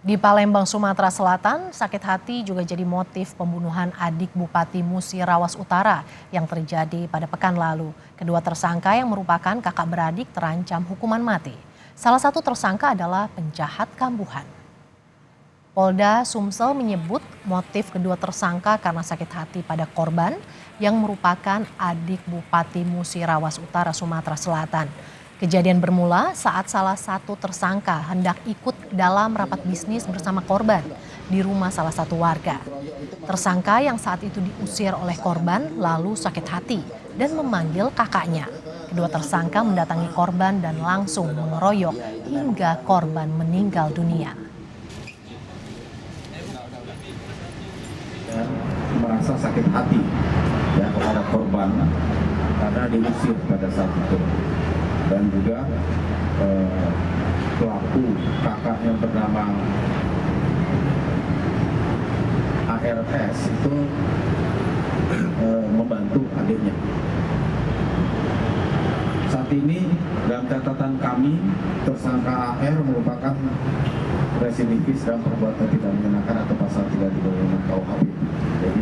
Di Palembang, Sumatera Selatan, sakit hati juga jadi motif pembunuhan adik Bupati Musi Rawas Utara yang terjadi pada pekan lalu. Kedua tersangka yang merupakan kakak beradik terancam hukuman mati. Salah satu tersangka adalah penjahat kambuhan. Polda Sumsel menyebut motif kedua tersangka karena sakit hati pada korban yang merupakan adik Bupati Musi Rawas Utara, Sumatera Selatan. Kejadian bermula saat salah satu tersangka hendak ikut dalam rapat bisnis bersama korban di rumah salah satu warga. Tersangka yang saat itu diusir oleh korban lalu sakit hati dan memanggil kakaknya. Kedua tersangka mendatangi korban dan langsung mengeroyok hingga korban meninggal dunia. Dan merasa sakit hati ya kepada korban karena diusir pada saat itu. Dan juga pelaku kakak yang bernama ARS itu membantu adiknya. Saat ini dalam catatan kami, tersangka AR merupakan residivis dalam perbuatan tidak mengenakan atau pasal 336 KUHP. Ya.